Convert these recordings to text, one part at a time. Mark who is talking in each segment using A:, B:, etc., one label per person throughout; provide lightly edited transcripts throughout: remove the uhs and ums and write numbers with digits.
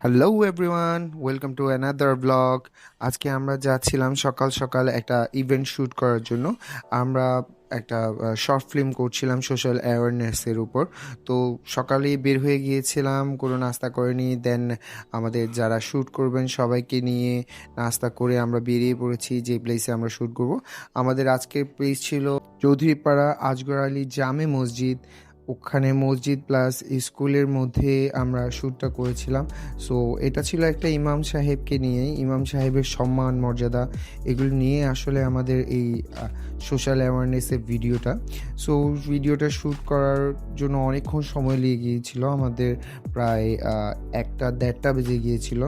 A: Hello everyone, welcome to another blog. আজকে আমরা যাচ্ছিলাম সকাল সকাল একটা ইভেন্ট শ্যুট করার জন্য। আমরা একটা শর্ট ফিল্ম করছিলাম সোশ্যাল অ্যাওয়ারনেসের উপর। তো সকালেই বের হয়ে গিয়েছিলাম, কোনো নাস্তা করিনি। দেন আমাদের যারা শ্যুট করবেন সবাইকে নিয়ে নাস্তা করে আমরা বেরিয়ে পড়েছি যে প্লেসে আমরা শ্যুট করব। আমাদের আজকের প্লেস ছিল চৌধুরীপাড়া আজগর আলী জামে মসজিদ। ওখানে মসজিদ প্লাস স্কুলের মধ্যে আমরা শ্যুটটা করেছিলাম। সো এটা ছিল একটা ইমাম সাহেবকে নিয়ে, ইমাম সাহেবের সম্মান মর্যাদা এগুলো নিয়ে আসলে আমাদের এই সোশ্যাল অ্যাওয়ারনেসের ভিডিওটা। সো ভিডিওটা শ্যুট করার জন্য অনেকক্ষণ সময় লেগে গিয়েছিল আমাদের, প্রায় 1টা 1:30 বেজে গিয়েছিল।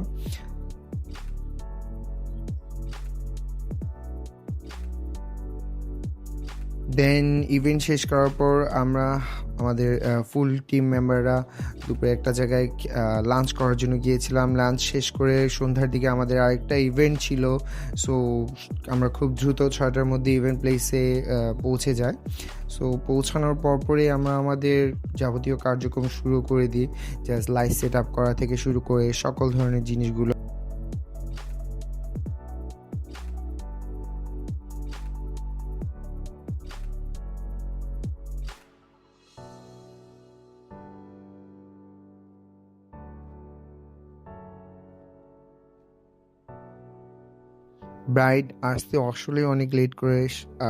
A: দেন ইভেন্ট শেষ করার পর আমরা আমাদের ফুল টিম মেম্বাররা দুপুরে একটা জায়গায় লাঞ্চ করার জন্য গিয়েছিলাম। লাঞ্চ শেষ করে সন্ধ্যার দিকে আমাদের আরেকটা ইভেন্ট ছিল। সো আমরা খুব দ্রুত 6টার মধ্যে ইভেন্ট প্লেসে পৌঁছে যাই। সো পৌঁছানোর পরপরই আমরা আমাদের যাবতীয় কার্যক্রম শুরু করে দিই, জাস্ট লাইট সেট আপ করা থেকে শুরু করে সকল ধরনের জিনিসগুলো। ব্রাইড আসতে আসলেই অনেক লেট করে,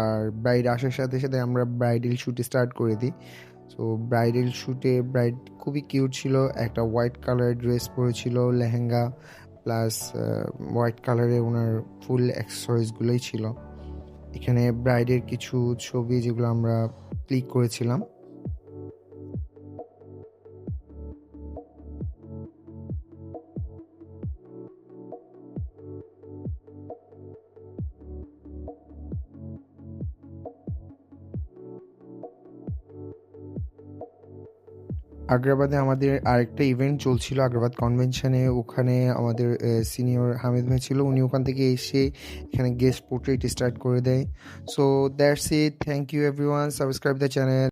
A: আর ব্রাইড আসার সাথে সাথে আমরা ব্রাইডাল শ্যুট স্টার্ট করে দিই। সো ব্রাইডাল শ্যুটে ব্রাইড খুবই কিউট ছিল, একটা হোয়াইট কালারের ড্রেস পরেছিল, লেহেঙ্গা প্লাস হোয়াইট কালারের ওনার ফুল অ্যাক্সেসরিজগুলোই ছিল। এখানে ব্রাইডের কিছু ছবি যেগুলো আমরা ক্লিক করেছিলাম। আগ্রাবাদে আমাদের আরেকটা ইভেন্ট চলছিল, আগ্রাবাদ কনভেনশনে। ওখানে আমাদের সিনিয়র হামিদ ভাই ছিল, উনি ওখান থেকে এসে এখানে গেস্ট পোর্ট্রেট স্টার্ট করে দেয়। So that's it, thank you everyone, subscribe the channel.